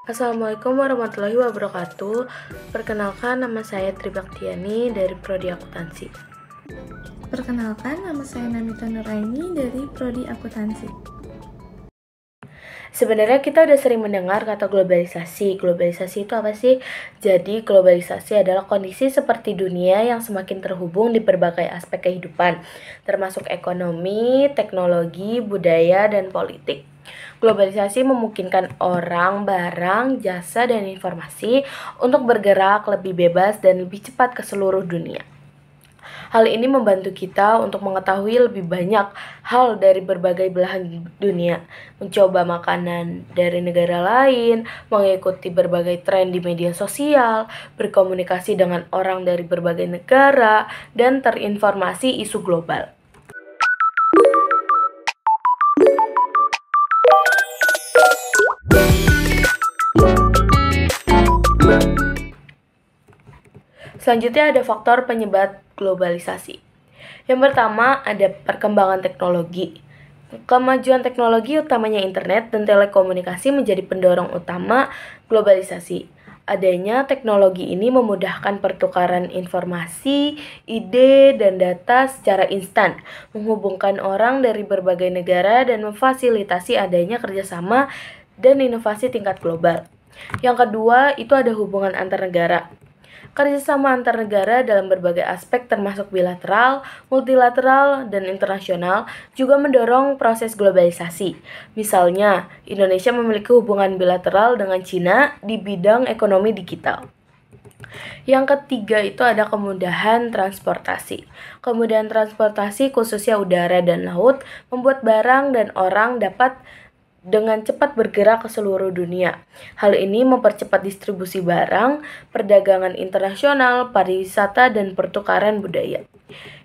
Assalamualaikum warahmatullahi wabarakatuh. Perkenalkan, nama saya Tribaktiani dari Prodi Akuntansi. Perkenalkan, nama saya Namita Nuraini dari Prodi Akuntansi. Sebenarnya kita udah sering mendengar kata globalisasi. Globalisasi itu apa sih? Jadi globalisasi adalah kondisi seperti dunia yang semakin terhubung di berbagai aspek kehidupan, termasuk ekonomi, teknologi, budaya, dan politik. Globalisasi memungkinkan orang, barang, jasa, dan informasi untuk bergerak lebih bebas dan lebih cepat ke seluruh dunia. Hal ini membantu kita untuk mengetahui lebih banyak hal dari berbagai belahan dunia, mencoba makanan dari negara lain, mengikuti berbagai tren di media sosial, berkomunikasi dengan orang dari berbagai negara, dan terinformasi isu global. Selanjutnya ada faktor penyebab globalisasi. Yang pertama ada perkembangan teknologi. Kemajuan teknologi utamanya internet dan telekomunikasi menjadi pendorong utama globalisasi. Adanya teknologi ini memudahkan pertukaran informasi, ide, dan data secara instan, menghubungkan orang dari berbagai negara dan memfasilitasi adanya kerjasama dan inovasi tingkat global. Yang kedua itu ada hubungan antar negara. Kerjasama antar negara dalam berbagai aspek termasuk bilateral, multilateral, dan internasional juga mendorong proses globalisasi. Misalnya, Indonesia memiliki hubungan bilateral dengan Cina di bidang ekonomi digital. Yang ketiga itu ada kemudahan transportasi. Kemudahan transportasi khususnya udara dan laut membuat barang dan orang dapat dengan cepat bergerak ke seluruh dunia. Hal ini mempercepat distribusi barang, perdagangan internasional, pariwisata, dan pertukaran budaya.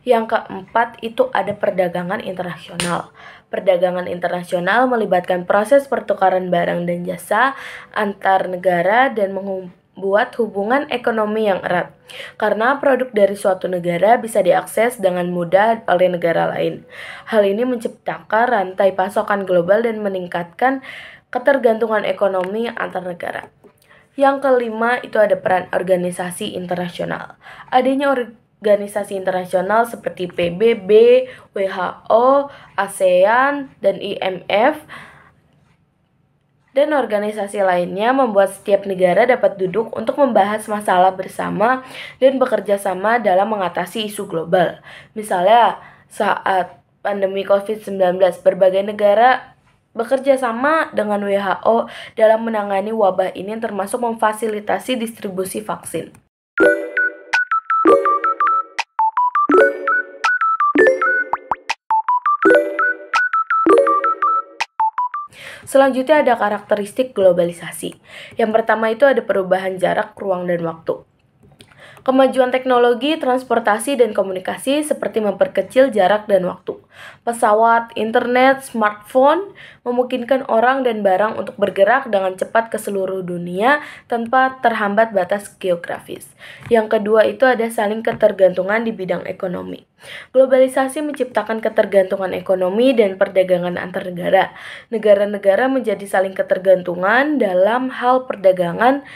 Yang keempat itu ada perdagangan internasional. Perdagangan internasional melibatkan proses pertukaran barang dan jasa antar negara dan membuat hubungan ekonomi yang erat. Karena produk dari suatu negara bisa diakses dengan mudah oleh negara lain. Hal ini menciptakan rantai pasokan global dan meningkatkan ketergantungan ekonomi antar negara. Yang kelima itu ada peran organisasi internasional. Adanya organisasi internasional seperti PBB, WHO, ASEAN, dan IMF dan organisasi lainnya membuat setiap negara dapat duduk untuk membahas masalah bersama dan bekerja sama dalam mengatasi isu global. Misalnya, saat pandemi COVID-19, berbagai negara bekerja sama dengan WHO dalam menangani wabah ini termasuk memfasilitasi distribusi vaksin. Selanjutnya ada karakteristik globalisasi. Yang pertama itu ada perubahan jarak, ruang, dan waktu. Kemajuan teknologi, transportasi, dan komunikasi seperti memperkecil jarak dan waktu. Pesawat, internet, smartphone memungkinkan orang dan barang untuk bergerak dengan cepat ke seluruh dunia tanpa terhambat batas geografis. Yang kedua itu ada saling ketergantungan di bidang ekonomi. Globalisasi menciptakan ketergantungan ekonomi dan perdagangan antar negara. Negara-negara menjadi saling ketergantungan dalam hal perdagangan,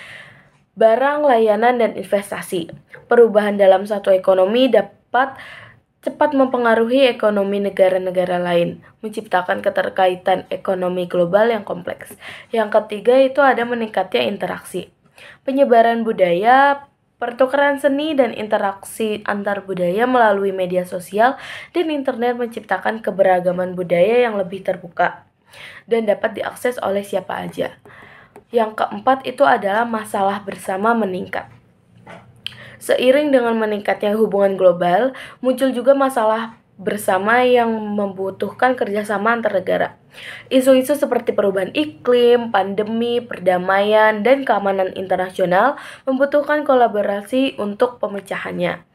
barang, layanan, dan investasi. Perubahan dalam satu ekonomi dapat cepat mempengaruhi ekonomi negara-negara lain, menciptakan keterkaitan ekonomi global yang kompleks. Yang ketiga itu ada meningkatnya interaksi. Penyebaran budaya, pertukaran seni, dan interaksi antar budaya melalui media sosial dan internet menciptakan keberagaman budaya yang lebih terbuka dan dapat diakses oleh siapa aja. Yang keempat itu adalah masalah bersama meningkat. Seiring dengan meningkatnya hubungan global, muncul juga masalah bersama yang membutuhkan kerjasama antar negara. Isu-isu seperti perubahan iklim, pandemi, perdamaian, dan keamanan internasional membutuhkan kolaborasi untuk pemecahannya.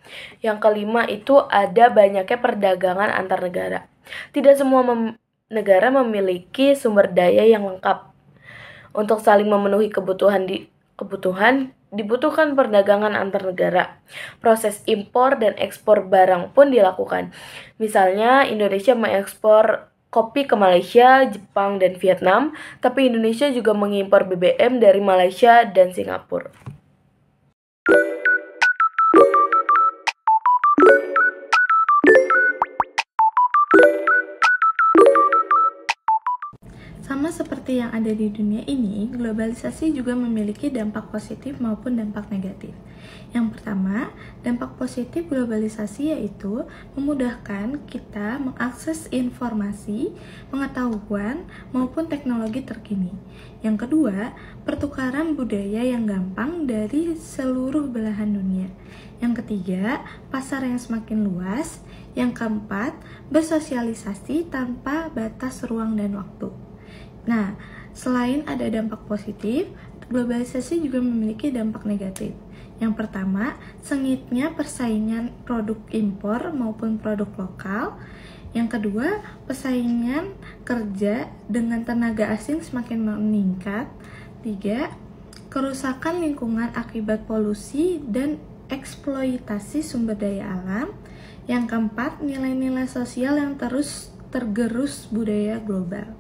Yang kelima itu ada banyaknya perdagangan antar negara. Tidak semua negara memiliki sumber daya yang lengkap. Untuk saling memenuhi kebutuhan dibutuhkan perdagangan antar negara. Proses impor dan ekspor barang pun dilakukan. Misalnya, Indonesia mengekspor kopi ke Malaysia, Jepang, dan Vietnam, tapi Indonesia juga mengimpor BBM dari Malaysia dan Singapura. Sama seperti yang ada di dunia ini, globalisasi juga memiliki dampak positif maupun dampak negatif. Yang pertama, dampak positif globalisasi yaitu memudahkan kita mengakses informasi, pengetahuan, maupun teknologi terkini. Yang kedua, pertukaran budaya yang gampang dari seluruh belahan dunia. Yang ketiga, pasar yang semakin luas. Yang keempat, bersosialisasi tanpa batas ruang dan waktu. Nah, selain ada dampak positif, globalisasi juga memiliki dampak negatif. Yang pertama, sengitnya persaingan produk impor maupun produk lokal. Yang kedua, persaingan kerja dengan tenaga asing semakin meningkat. Tiga, kerusakan lingkungan akibat polusi dan eksploitasi sumber daya alam. Yang keempat, nilai-nilai sosial yang terus tergerus budaya global.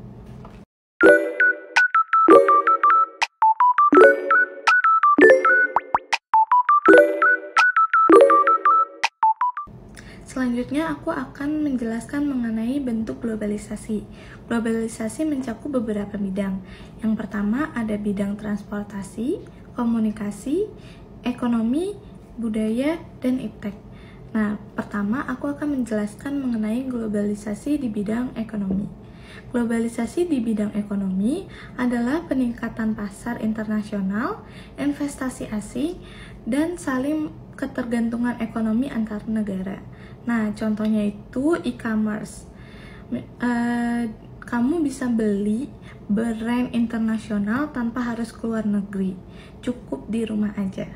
Selanjutnya, aku akan menjelaskan mengenai bentuk globalisasi. Globalisasi mencakup beberapa bidang. Yang pertama ada bidang transportasi, komunikasi, ekonomi, budaya, dan iptek. Nah, pertama aku akan menjelaskan mengenai globalisasi di bidang ekonomi. Globalisasi di bidang ekonomi adalah peningkatan pasar internasional, investasi asing, dan saling ketergantungan ekonomi antar negara. Nah, contohnya itu e-commerce. Kamu bisa beli brand internasional tanpa harus keluar negeri, cukup di rumah aja.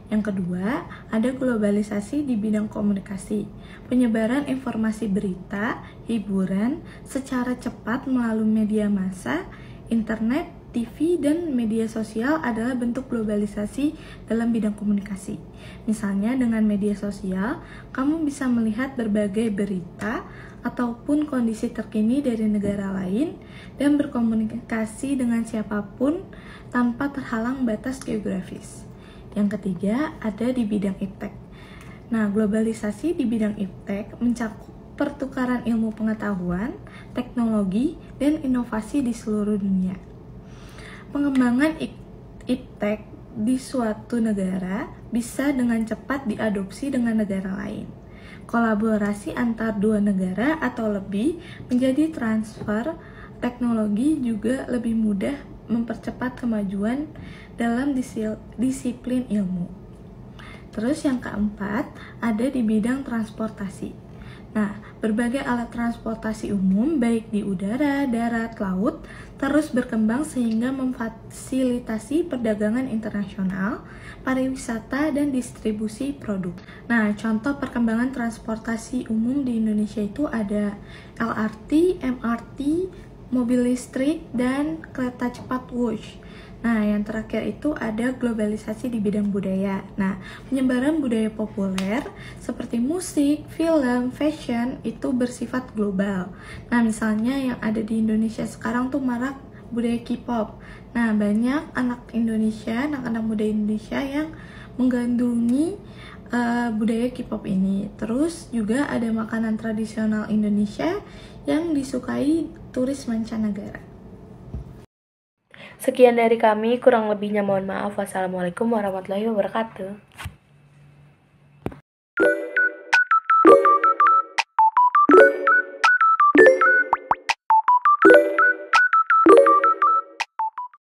Yang kedua, ada globalisasi di bidang komunikasi. Penyebaran informasi berita, hiburan secara cepat melalui media massa, internet, TV, dan media sosial adalah bentuk globalisasi dalam bidang komunikasi. Misalnya dengan media sosial, kamu bisa melihat berbagai berita ataupun kondisi terkini dari negara lain dan berkomunikasi dengan siapapun tanpa terhalang batas geografis. Yang ketiga, ada di bidang iptek. Nah, globalisasi di bidang iptek mencakup pertukaran ilmu pengetahuan, teknologi, dan inovasi di seluruh dunia. Pengembangan iptek di suatu negara bisa dengan cepat diadopsi dengan negara lain. Kolaborasi antar dua negara atau lebih menjadi transfer teknologi juga lebih mudah mempercepat kemajuan dalam disiplin ilmu. Terus yang keempat, ada di bidang transportasi. Nah, berbagai alat transportasi umum baik di udara, darat, laut terus berkembang sehingga memfasilitasi perdagangan internasional, pariwisata, dan distribusi produk. Nah, contoh perkembangan transportasi umum di Indonesia itu ada LRT, MRT, mobil listrik, dan kereta cepat Wush. Nah, yang terakhir itu ada globalisasi di bidang budaya. Nah, penyebaran budaya populer seperti musik, film, fashion itu bersifat global. Nah, misalnya yang ada di Indonesia sekarang tuh marak budaya K-pop. Nah, banyak anak Indonesia, anak-anak muda Indonesia yang menggandrungi budaya K-pop ini. Terus juga ada makanan tradisional Indonesia yang disukai turis mancanegara. Sekian dari kami, kurang lebihnya mohon maaf. Wassalamualaikum warahmatullahi wabarakatuh.